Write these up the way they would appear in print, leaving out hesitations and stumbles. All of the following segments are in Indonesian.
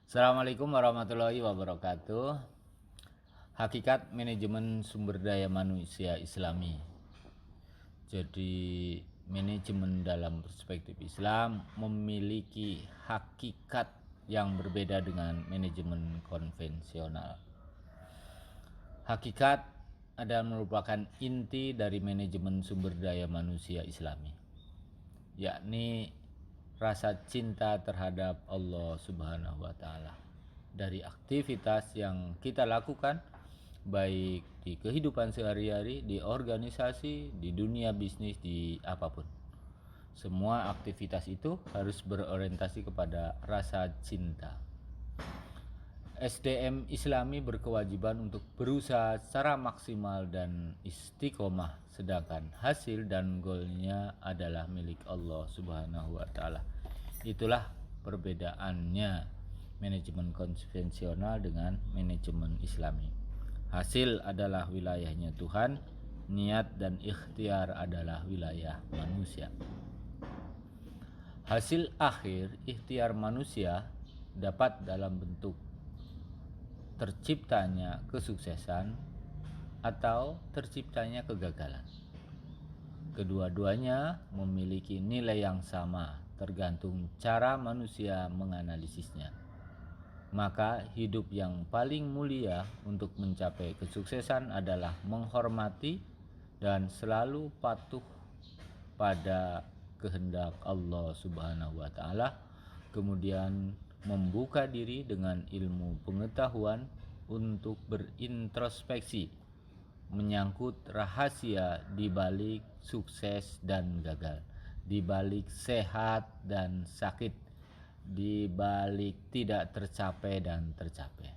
Assalamualaikum warahmatullahi wabarakatuh. Hakikat manajemen sumber daya manusia Islami. Jadi manajemen dalam perspektif Islam memiliki hakikat yang berbeda dengan manajemen konvensional. Hakikat adalah merupakan inti dari manajemen sumber daya manusia Islami, yakni rasa cinta terhadap Allah Subhanahu wa Ta'ala dari aktivitas yang kita lakukan, baik di kehidupan sehari-hari, di organisasi, di dunia bisnis, di apapun. Semua aktivitas itu harus berorientasi kepada rasa cinta. SDM Islami berkewajiban untuk berusaha secara maksimal dan istiqomah, sedangkan hasil dan goalnya adalah milik Allah Subhanahu wa Ta'ala. Itulah perbedaannya manajemen konvensional dengan manajemen Islami. Hasil adalah wilayahnya Tuhan, niat dan ikhtiar adalah wilayah manusia. Hasil akhir ikhtiar manusia dapat dalam bentuk terciptanya kesuksesan atau terciptanya kegagalan. Kedua-duanya memiliki nilai yang sama, tergantung cara manusia menganalisisnya. Maka hidup yang paling mulia untuk mencapai kesuksesan adalah menghormati dan selalu patuh pada kehendak Allah Subhanahu wa Ta'ala, kemudian membuka diri dengan ilmu pengetahuan untuk berintrospeksi menyangkut rahasia di balik sukses dan gagal, di balik sehat dan sakit, di balik tidak tercapai dan tercapai.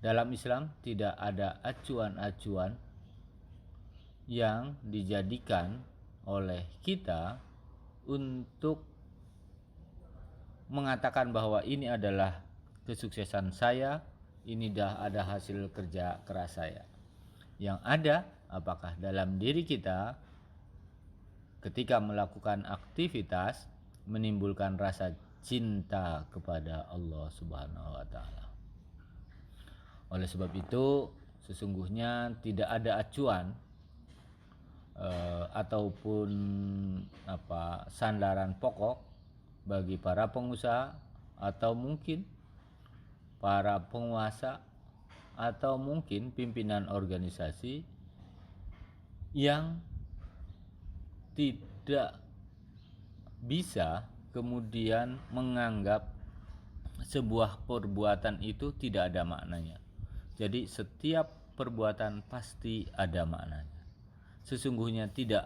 Dalam Islam tidak ada acuan-acuan yang dijadikan oleh kita untuk mengatakan bahwa ini adalah kesuksesan saya, ini dah ada hasil kerja keras saya. Yang ada apakah dalam diri kita ketika melakukan aktivitas menimbulkan rasa cinta kepada Allah Subhanahu wa Ta'ala. Oleh sebab itu sesungguhnya tidak ada acuan ataupun sandaran pokok bagi para pengusaha atau mungkin para penguasa atau mungkin pimpinan organisasi yang tidak bisa kemudian menganggap sebuah perbuatan itu tidak ada maknanya. Jadi setiap perbuatan pasti ada maknanya. Sesungguhnya tidak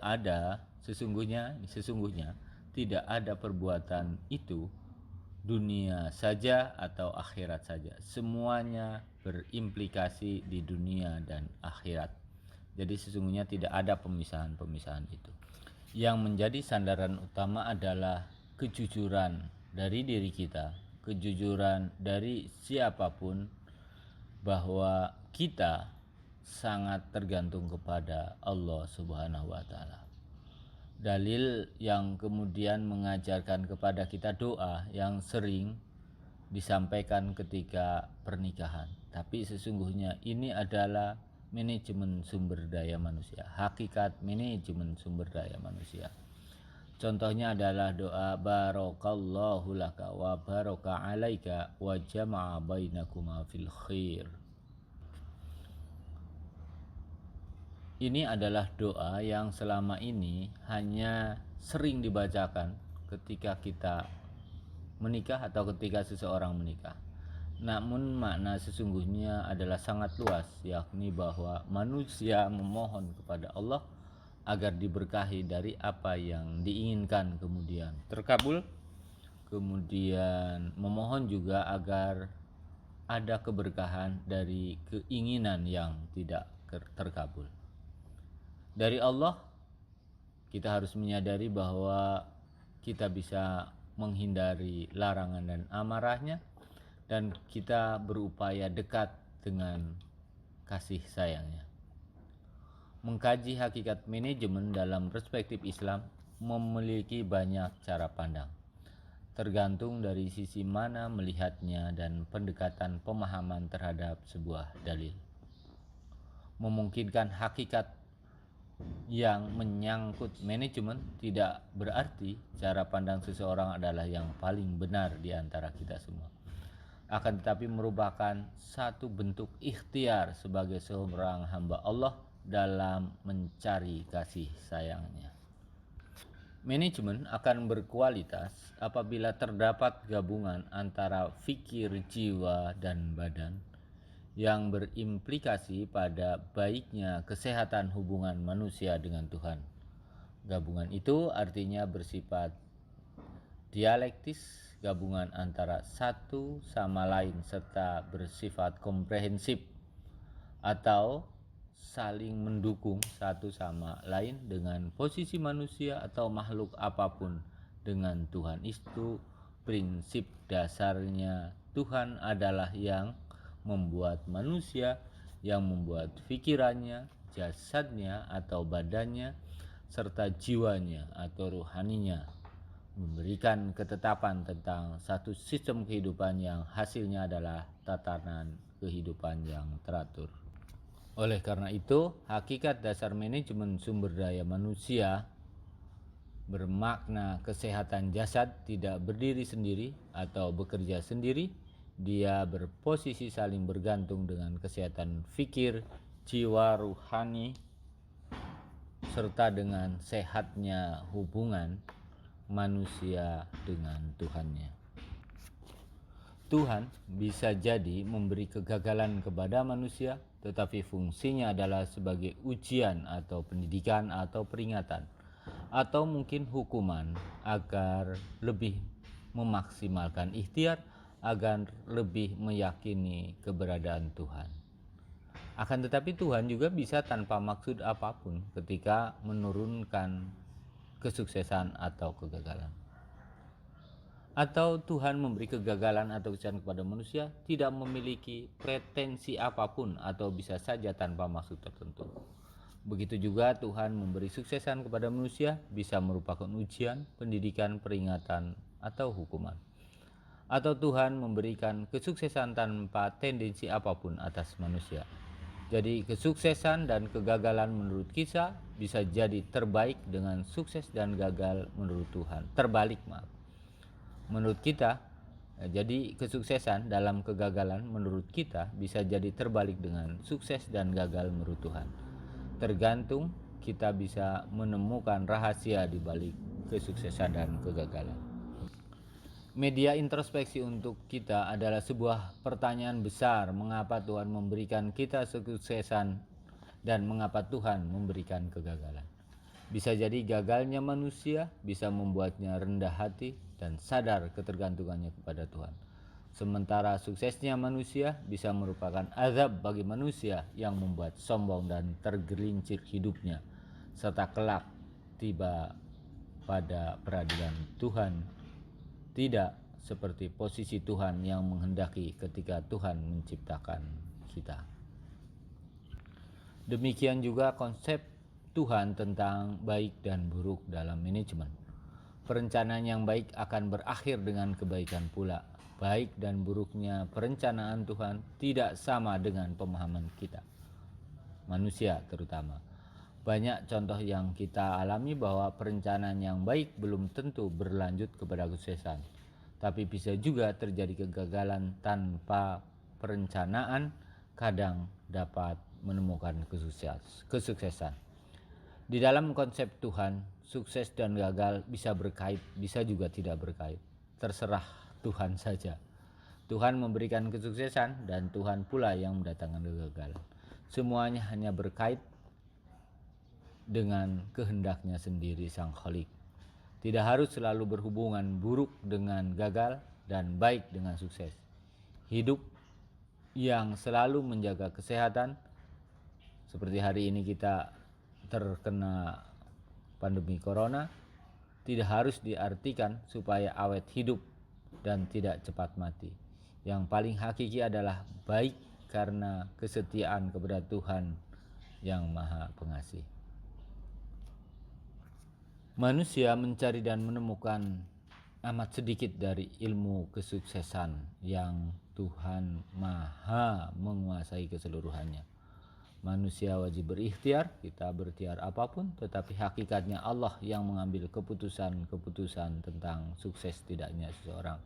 ada perbuatan itu dunia saja atau akhirat saja. Semuanya berimplikasi di dunia dan akhirat. Jadi sesungguhnya tidak ada pemisahan-pemisahan itu. Yang menjadi sandaran utama adalah kejujuran dari diri kita, kejujuran dari siapapun, bahwa kita sangat tergantung kepada Allah Subhanahu wa Ta'ala. Dalil yang kemudian mengajarkan kepada kita doa yang sering disampaikan ketika pernikahan. Tapi sesungguhnya ini adalah manajemen sumber daya manusia, hakikat manajemen sumber daya manusia. Contohnya adalah doa barakallahu laka wa baraka alaika wa jama'a bainakuma fil khair. Ini adalah doa yang selama ini hanya sering dibacakan ketika kita menikah atau ketika seseorang menikah. Namun makna sesungguhnya adalah sangat luas, yakni bahwa manusia memohon kepada Allah agar diberkahi dari apa yang diinginkan kemudian terkabul, kemudian memohon juga agar ada keberkahan dari keinginan yang tidak terkabul. Dari Allah kita harus menyadari bahwa kita bisa menghindari larangan dan amarahnya, dan kita berupaya dekat dengan kasih sayangnya. Mengkaji hakikat manajemen dalam perspektif Islam memiliki banyak cara pandang. tergantung dari sisi mana melihatnya dan pendekatan pemahaman terhadap sebuah dalil. Memungkinkan hakikat yang menyangkut manajemen tidak berarti cara pandang seseorang adalah yang paling benar di antara kita semua. Akan tetapi merupakan satu bentuk ikhtiar sebagai seorang hamba Allah dalam mencari kasih sayangnya. Manajemen akan berkualitas apabila terdapat gabungan antara fikir, jiwa, dan badan yang berimplikasi pada baiknya kesehatan hubungan manusia dengan Tuhan. Gabungan itu artinya bersifat dialektis, gabungan antara satu sama lain serta bersifat komprehensif atau saling mendukung satu sama lain dengan posisi manusia atau makhluk apapun dengan Tuhan. Itu prinsip dasarnya. Tuhan adalah yang membuat manusia, yang membuat pikirannya, jasadnya atau badannya, serta jiwanya atau rohaninya, memberikan ketetapan tentang satu sistem kehidupan yang hasilnya adalah tatanan kehidupan yang teratur. Oleh karena itu, hakikat dasar manajemen sumber daya manusia bermakna kesehatan jasad tidak berdiri sendiri atau bekerja sendiri. Dia berposisi saling bergantung dengan kesehatan fikir, jiwa, ruhani, serta dengan sehatnya hubungan manusia dengan Tuhannya. Tuhan bisa jadi memberi kegagalan kepada manusia, tetapi fungsinya adalah sebagai ujian atau pendidikan atau peringatan, atau mungkin hukuman agar lebih memaksimalkan ikhtiar, agar lebih meyakini keberadaan Tuhan. Akan tetapi Tuhan juga bisa tanpa maksud apapun ketika menurunkan kesuksesan atau kegagalan. Atau Tuhan memberi kegagalan atau kesuksesan kepada manusia tidak memiliki pretensi apapun atau bisa saja tanpa maksud tertentu. Begitu juga Tuhan memberi suksesan kepada manusia bisa merupakan ujian, pendidikan, peringatan, atau hukuman. Atau Tuhan memberikan kesuksesan tanpa tendensi apapun atas manusia. Jadi kesuksesan dan kegagalan menurut kita bisa jadi terbaik dengan sukses dan gagal menurut Tuhan. Terbalik, maaf. Menurut kita, jadi kesuksesan dalam kegagalan menurut kita bisa jadi terbalik dengan sukses dan gagal menurut Tuhan. Tergantung kita bisa menemukan rahasia di balik kesuksesan dan kegagalan. Media introspeksi untuk kita adalah sebuah pertanyaan besar, mengapa Tuhan memberikan kita kesuksesan dan mengapa Tuhan memberikan kegagalan. Bisa jadi gagalnya manusia bisa membuatnya rendah hati dan sadar ketergantungannya kepada Tuhan. Sementara suksesnya manusia bisa merupakan azab bagi manusia yang membuat sombong dan tergelincir hidupnya, serta kelak tiba pada peradilan Tuhan. Tidak seperti posisi Tuhan yang menghendaki ketika Tuhan menciptakan kita. Demikian juga konsep Tuhan tentang baik dan buruk dalam manajemen. Perencanaan yang baik akan berakhir dengan kebaikan pula. Baik dan buruknya perencanaan Tuhan tidak sama dengan pemahaman kita, manusia terutama. Banyak contoh yang kita alami bahwa perencanaan yang baik belum tentu berlanjut kepada kesuksesan, tapi bisa juga terjadi kegagalan tanpa perencanaan, kadang dapat menemukan kesuksesan. Di dalam konsep Tuhan, sukses dan gagal bisa berkait, bisa juga tidak berkait. Terserah Tuhan saja. Tuhan memberikan kesuksesan dan Tuhan pula yang mendatangkan kegagalan. Semuanya hanya berkait dengan kehendaknya sendiri Sang Khalik. Tidak harus selalu berhubungan buruk dengan gagal dan baik dengan sukses. Hidup yang selalu menjaga kesehatan, seperti hari ini kita terkena pandemi corona, tidak harus diartikan supaya awet hidup dan tidak cepat mati. Yang paling hakiki adalah baik karena kesetiaan kepada Tuhan yang Maha Pengasih. Manusia mencari dan menemukan amat sedikit dari ilmu kesuksesan yang Tuhan maha menguasai keseluruhannya. Manusia wajib berikhtiar, kita berikhtiar apapun, tetapi hakikatnya Allah yang mengambil keputusan-keputusan tentang sukses tidaknya seseorang.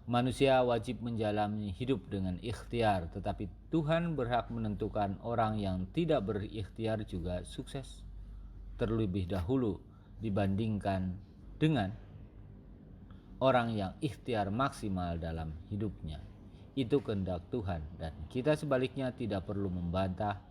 Manusia wajib menjalani hidup dengan ikhtiar, tetapi Tuhan berhak menentukan orang yang tidak berikhtiar juga sukses terlebih dahulu dibandingkan dengan orang yang ikhtiar maksimal dalam hidupnya. Itu kehendak Tuhan, dan kita sebaliknya tidak perlu membantah,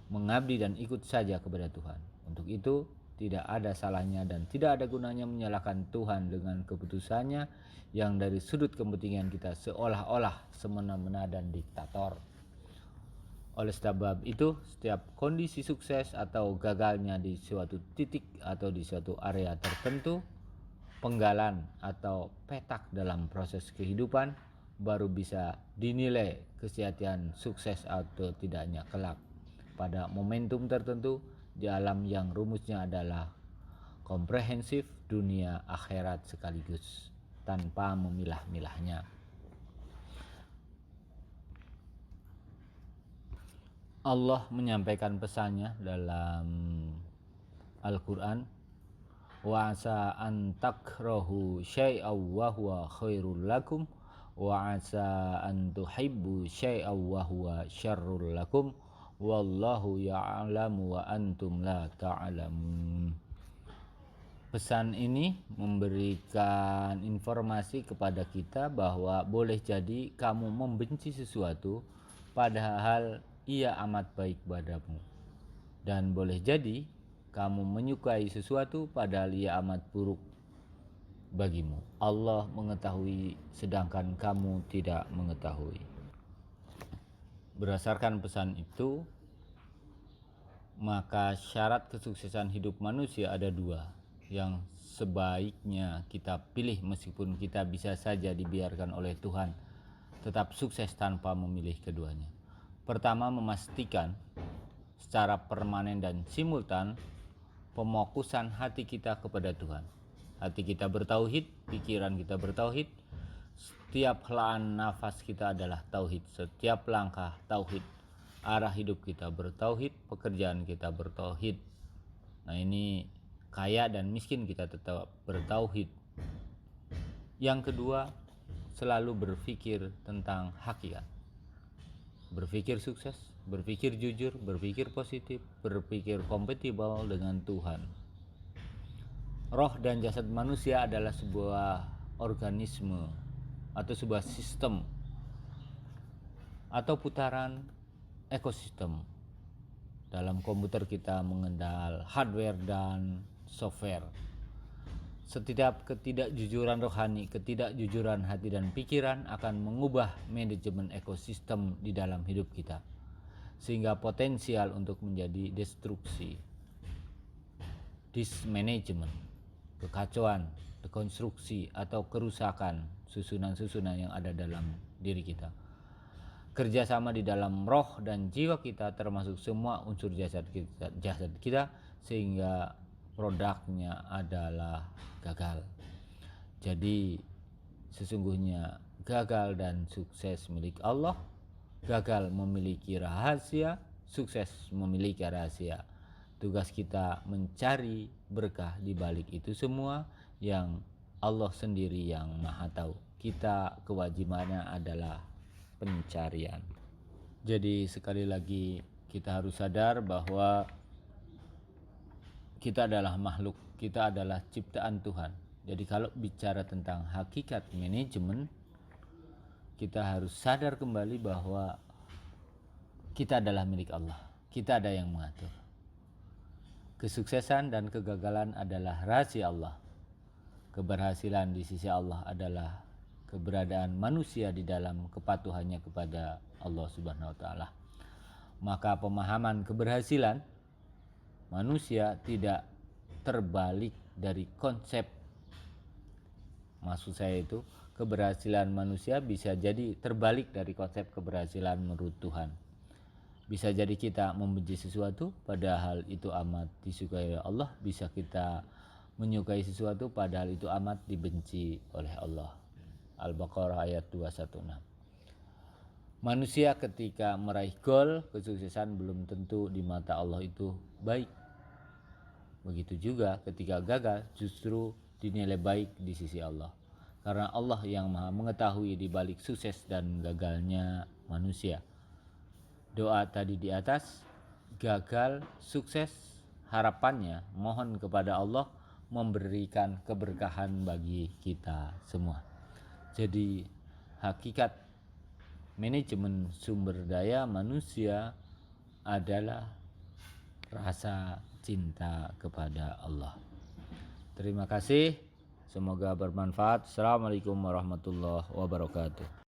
mengabdi dan ikut saja kepada Tuhan. Untuk itu tidak ada salahnya dan tidak ada gunanya menyalahkan Tuhan dengan keputusannya yang dari sudut kepentingan kita seolah-olah semena-mena dan diktator. Oleh sebab itu, setiap kondisi sukses atau gagalnya di suatu titik atau di suatu area tertentu, penggalan atau petak dalam proses kehidupan, baru bisa dinilai kesehatan sukses atau tidaknya kelak pada momentum tertentu di alam yang rumusnya adalah komprehensif dunia akhirat sekaligus tanpa memilah-milahnya. Allah menyampaikan pesannya dalam Al-Quran, wa asa an takrahu syai'aw wa huwa khairul lakum wa asa an tuhibbu syai'aw wa huwa syarrul lakum wallahu ya'lamu wa antum la ta'lamun. Pesan ini memberikan informasi kepada kita bahwa boleh jadi kamu membenci sesuatu padahal ia amat baik padamu, dan boleh jadi kamu menyukai sesuatu padahal ia amat buruk bagimu. Allah mengetahui sedangkan kamu tidak mengetahui. Berdasarkan pesan itu, maka syarat kesuksesan hidup manusia ada dua yang sebaiknya kita pilih, meskipun kita bisa saja dibiarkan oleh Tuhan tetap sukses tanpa memilih keduanya. Pertama, memastikan secara permanen dan simultan pemokusan hati kita kepada Tuhan. Hati kita bertauhid, pikiran kita bertauhid, setiap helaan nafas kita adalah tauhid, setiap langkah tauhid, arah hidup kita bertauhid, pekerjaan kita bertauhid. Nah, ini kaya dan miskin kita tetap bertauhid. Yang kedua, selalu berpikir tentang hakikat. Berpikir sukses, berpikir jujur, berpikir positif, berpikir kompatibel dengan Tuhan. Roh dan jasad manusia adalah sebuah organisme atau sebuah sistem atau putaran ekosistem. Dalam komputer kita mengenal hardware dan software. Setiap ketidakjujuran rohani, ketidakjujuran hati dan pikiran akan mengubah manajemen ekosistem di dalam hidup kita, sehingga potensial untuk menjadi destruksi, dismanagement, kekacauan, dekonstruksi atau kerusakan susunan-susunan yang ada dalam diri kita. Kerjasama di dalam roh dan jiwa kita termasuk semua unsur jasad kita sehingga produknya adalah gagal. Jadi sesungguhnya gagal dan sukses milik Allah. Gagal memiliki rahasia, sukses memiliki rahasia. Tugas kita mencari berkah di balik itu semua yang Allah sendiri yang maha tahu. Kita kewajibannya adalah pencarian. Jadi sekali lagi kita harus sadar bahwa kita adalah makhluk, kita adalah ciptaan Tuhan. Jadi kalau bicara tentang hakikat manajemen, kita harus sadar kembali bahwa kita adalah milik Allah. Kita ada yang mengatur. Kesuksesan dan kegagalan adalah rahasia Allah. Keberhasilan di sisi Allah adalah keberadaan manusia di dalam kepatuhannya kepada Allah Subhanahu wa taala. Maka pemahaman keberhasilan manusia tidak terbalik dari konsep. Maksud saya itu keberhasilan manusia bisa jadi terbalik dari konsep keberhasilan menurut Tuhan. Bisa jadi kita membenci sesuatu padahal itu amat disukai oleh Allah. Bisa kita menyukai sesuatu padahal itu amat dibenci oleh Allah. Al-Baqarah ayat 216. Manusia ketika meraih goal kesuksesan belum tentu di mata Allah itu baik. Begitu juga ketika gagal justru dinilai baik di sisi Allah. Karena Allah yang maha mengetahui di balik sukses dan gagalnya manusia. Doa tadi di atas, gagal, sukses, harapannya mohon kepada Allah memberikan keberkahan bagi kita semua. Jadi hakikat manajemen sumber daya manusia adalah rasa cinta kepada Allah. Terima kasih, semoga bermanfaat. Assalamualaikum warahmatullahi wabarakatuh.